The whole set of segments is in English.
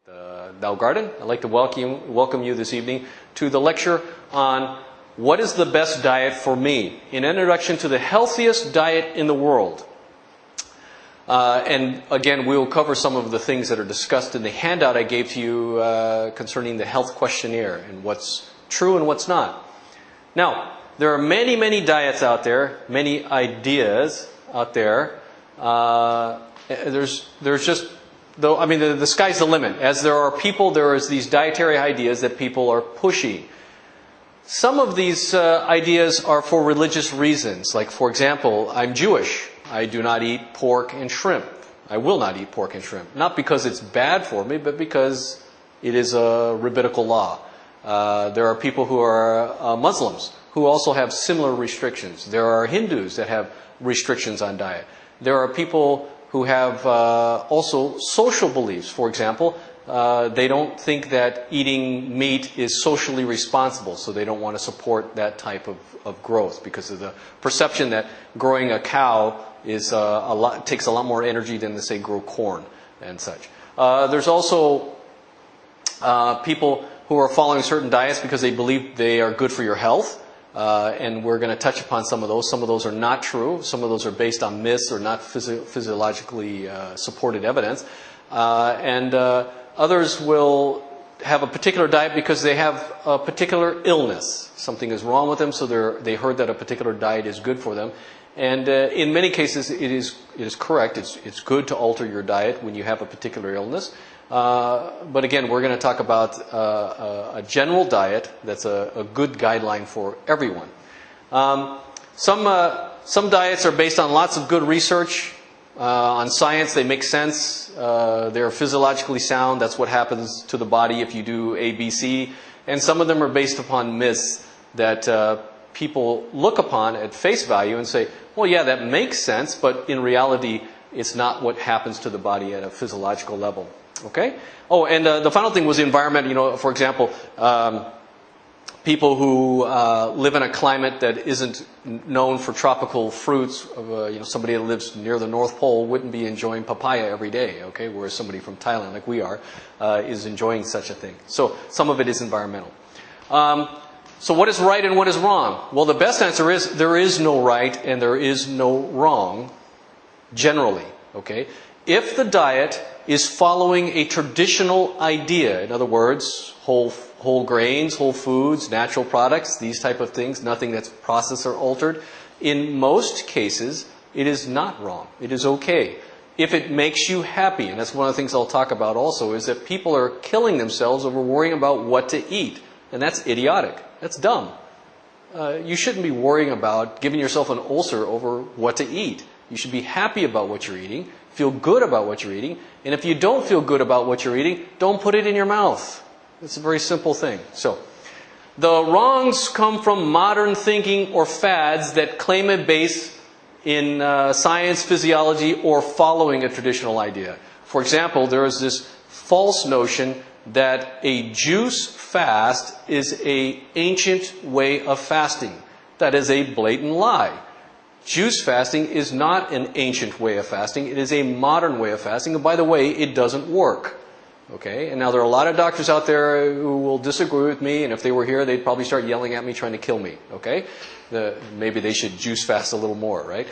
Thou Garden. I'd like to welcome you this evening to the lecture on what is the best diet for me, an introduction to the healthiest diet in the world. And again, we'll cover some of the things that are discussed in the handout I gave to you concerning the health questionnaire and what's true and what's not. Now, there are many, many diets out there, many ideas out there. There's just, though, I mean, the sky's the limit. As there are people, there is these dietary ideas that people are pushing. Some of these ideas are for religious reasons. Like, for example, I'm Jewish. I do not eat pork and shrimp. I will not eat pork and shrimp. Not because it's bad for me, but because it is a rabbinical law. There are people who are Muslims who also have similar restrictions. There are Hindus that have restrictions on diet. There are people who have also social beliefs. For example, they don't think that eating meat is socially responsible, so they don't want to support that type of growth because of the perception that growing a cow is takes a lot more energy than to, say, grow corn and such. There's also people who are following certain diets because they believe they are good for your health. And we're going to touch upon some of those. Some of those are not true. Some of those are based on myths or not physiologically supported evidence. And others will have a particular diet because they have a particular illness. Something is wrong with them, so they heard that a particular diet is good for them. And in many cases, it is correct. It's good to alter your diet when you have a particular illness. But again, we're going to talk about a general diet that's a good guideline for everyone. Some diets are based on lots of good research, on science. They make sense. They're physiologically sound. That's what happens to the body if you do A, B, C. And some of them are based upon myths that people look upon at face value and say, well, yeah, that makes sense, but in reality, it's not what happens to the body at a physiological level. Okay? Oh, and the final thing was the environment. You know, for example, people who live in a climate that isn't known for tropical fruits. Somebody that lives near the North Pole wouldn't be enjoying papaya every day. Okay, whereas somebody from Thailand, like we are, is enjoying such a thing. So some of it is environmental. So what is right and what is wrong? Well, the best answer is there is no right and there is no wrong, generally. Okay, if the diet is following a traditional idea, in other words, whole grains, whole foods, natural products, these type of things, nothing that's processed or altered, in most cases, it is not wrong. It is okay. If it makes you happy, and that's one of the things I'll talk about also, is that people are killing themselves over worrying about what to eat. And that's idiotic. That's dumb. You shouldn't be worrying about giving yourself an ulcer over what to eat. You should be happy about what you're eating, feel good about what you're eating, and if you don't feel good about what you're eating, don't put it in your mouth. It's a very simple thing. So, the wrongs come from modern thinking or fads that claim a base in science, physiology, or following a traditional idea. For example, there is this false notion that a juice fast is an ancient way of fasting. That is a blatant lie. Juice fasting is not an ancient way of fasting. It is a modern way of fasting. And by the way, it doesn't work. Okay? And now there are a lot of doctors out there who will disagree with me, and if they were here, they'd probably start yelling at me, trying to kill me. Okay? Maybe they should juice fast a little more, right?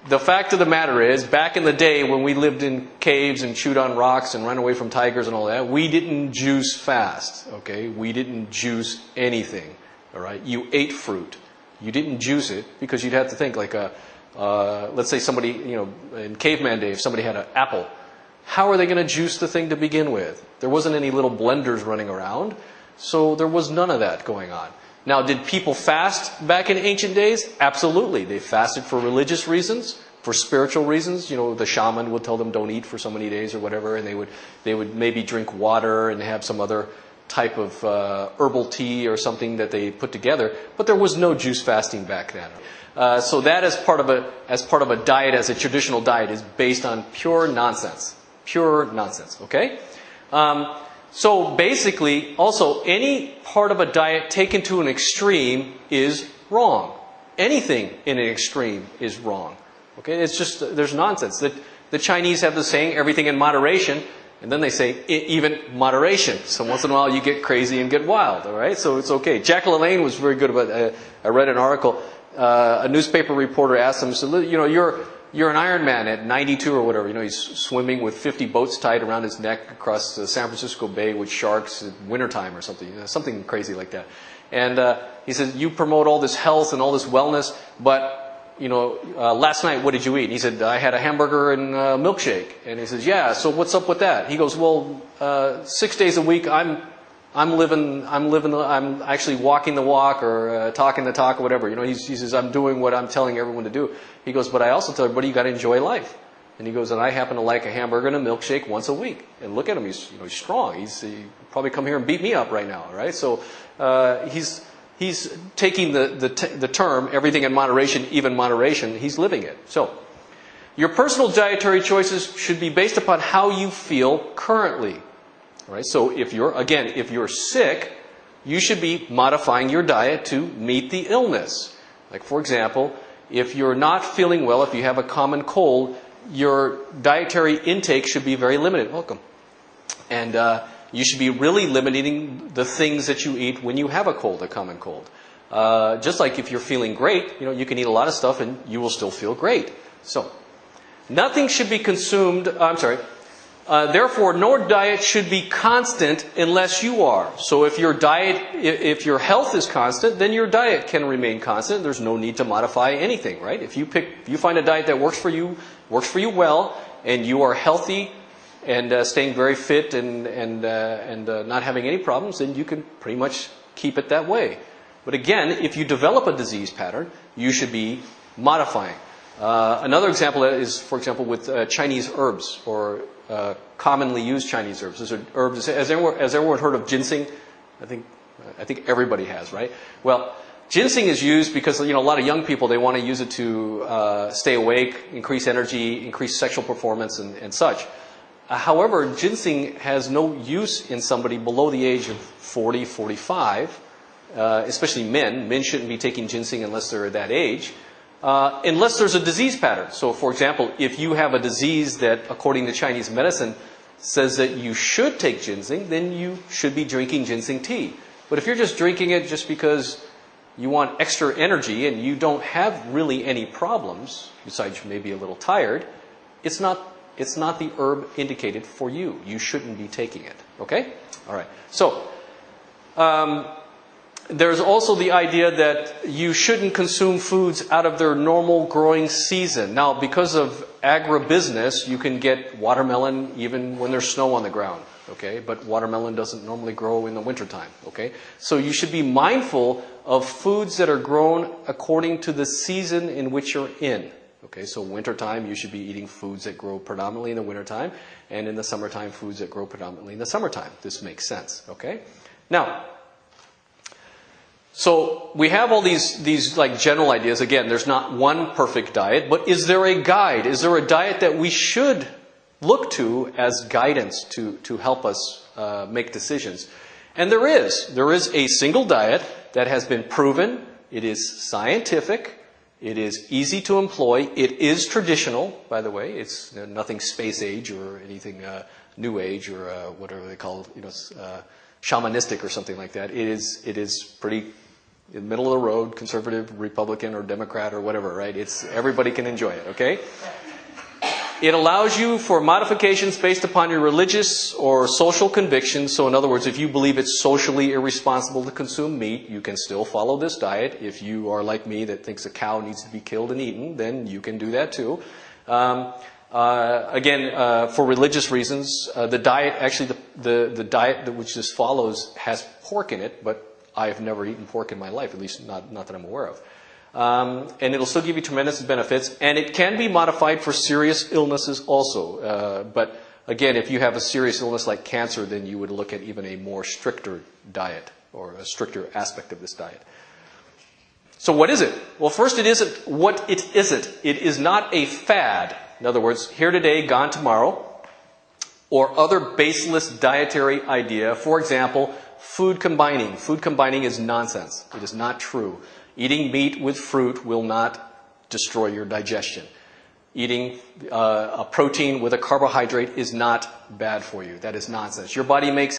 The fact of the matter is, back in the day when we lived in caves and chewed on rocks and ran away from tigers and all that, we didn't juice fast. Okay? We didn't juice anything. All right? You ate fruit. You didn't juice it because you'd have to think like let's say somebody, in caveman day, if somebody had an apple, how are they going to juice the thing to begin with? There wasn't any little blenders running around, so there was none of that going on. Now, did people fast back in ancient days? Absolutely. They fasted for religious reasons, for spiritual reasons. The shaman would tell them don't eat for so many days or whatever, and they would maybe drink water and have some other type of herbal tea or something that they put together, but there was no juice fasting back then. So that as part of a diet, as a traditional diet, is based on pure nonsense. Pure nonsense. Okay? So basically, also, any part of a diet taken to an extreme is wrong. Anything in an extreme is wrong. Okay? It's just, there's nonsense. The Chinese have the saying, everything in moderation. And then they say, even moderation. So once in a while you get crazy and get wild, all right? So it's okay. Jack LaLanne was very good about it. I read an article. A newspaper reporter asked him, so, you know, you're an Ironman at 92 or whatever. You know, he's swimming with 50 boats tied around his neck across the San Francisco Bay with sharks in wintertime or something. You know, something crazy like that. And he says, you promote all this health and all this wellness, but you know, last night, what did you eat? And he said, I had a hamburger and a milkshake. And he says, yeah, so what's up with that? He goes, well, 6 days a week, I'm actually walking the walk or talking the talk or whatever. You know, he says, I'm doing what I'm telling everyone to do. He goes, but I also tell everybody you got to enjoy life. And he goes, and I happen to like a hamburger and a milkshake once a week. And look at him, he's strong. He probably come here and beat me up right now, right? So he's taking the term, everything in moderation, even moderation, he's living it. So, your personal dietary choices should be based upon how you feel currently. All right? So if you're sick, you should be modifying your diet to meet the illness. Like for example, if you're not feeling well, if you have a common cold, your dietary intake should be very limited. Welcome. And you should be really limiting the things that you eat when you have a cold, a common cold. Just like if you're feeling great, you know, you can eat a lot of stuff and you will still feel great. So, nothing should be consumed, therefore, no diet should be constant unless you are. So if your health is constant, then your diet can remain constant. There's no need to modify anything, right? If you find a diet that works for you well, and you are healthy, and staying very fit and not having any problems, then you can pretty much keep it that way. But again, if you develop a disease pattern, you should be modifying. Another example is, for example, with Chinese herbs or commonly used Chinese herbs. Those are herbs. Has everyone heard of ginseng? I think everybody has, right? Well, ginseng is used because, you know, a lot of young people, they want to use it to stay awake, increase energy, increase sexual performance, and such. However, ginseng has no use in somebody below the age of 40, 45, especially men. Men shouldn't be taking ginseng unless they're at that age, unless there's a disease pattern. So, for example, if you have a disease that, according to Chinese medicine, says that you should take ginseng, then you should be drinking ginseng tea. But if you're just drinking it just because you want extra energy and you don't have really any problems, besides you may be a little tired, it's not the herb indicated for you. You shouldn't be taking it. Okay? All right. So, there's also the idea that you shouldn't consume foods out of their normal growing season. Now, because of agribusiness, you can get watermelon even when there's snow on the ground. Okay? But watermelon doesn't normally grow in the wintertime. Okay? So you should be mindful of foods that are grown according to the season in which you're in. Okay, so wintertime, you should be eating foods that grow predominantly in the wintertime, and in the summertime, foods that grow predominantly in the summertime. This makes sense, okay? Now, so we have all these like general ideas. Again, there's not one perfect diet, but is there a guide? Is there a diet that we should look to as guidance to help us make decisions? And there is. There is a single diet that has been proven. It is scientific. It is easy to employ. It is traditional, by the way. It's nothing space age or anything new age or whatever they call, shamanistic or something like that. It is pretty in the middle of the road, conservative, Republican, or Democrat or whatever, right? Everybody can enjoy it, okay? It allows you for modifications based upon your religious or social convictions. So in other words, if you believe it's socially irresponsible to consume meat, you can still follow this diet. If you are like me that thinks a cow needs to be killed and eaten, then you can do that too. Again, for religious reasons, the diet, actually the diet which this follows has pork in it, but I've never eaten pork in my life, at least not that I'm aware of. And it'll still give you tremendous benefits, and it can be modified for serious illnesses also. But again, if you have a serious illness like cancer, then you would look at even a more stricter diet or a stricter aspect of this diet. So what is it? Well, first, it isn't what it isn't. It is not a fad. In other words, here today, gone tomorrow, or other baseless dietary idea. For example, food combining. Food combining is nonsense. It is not true. Eating meat with fruit will not destroy your digestion. eating a protein with a carbohydrate is not bad for you. That is nonsense. Your body makes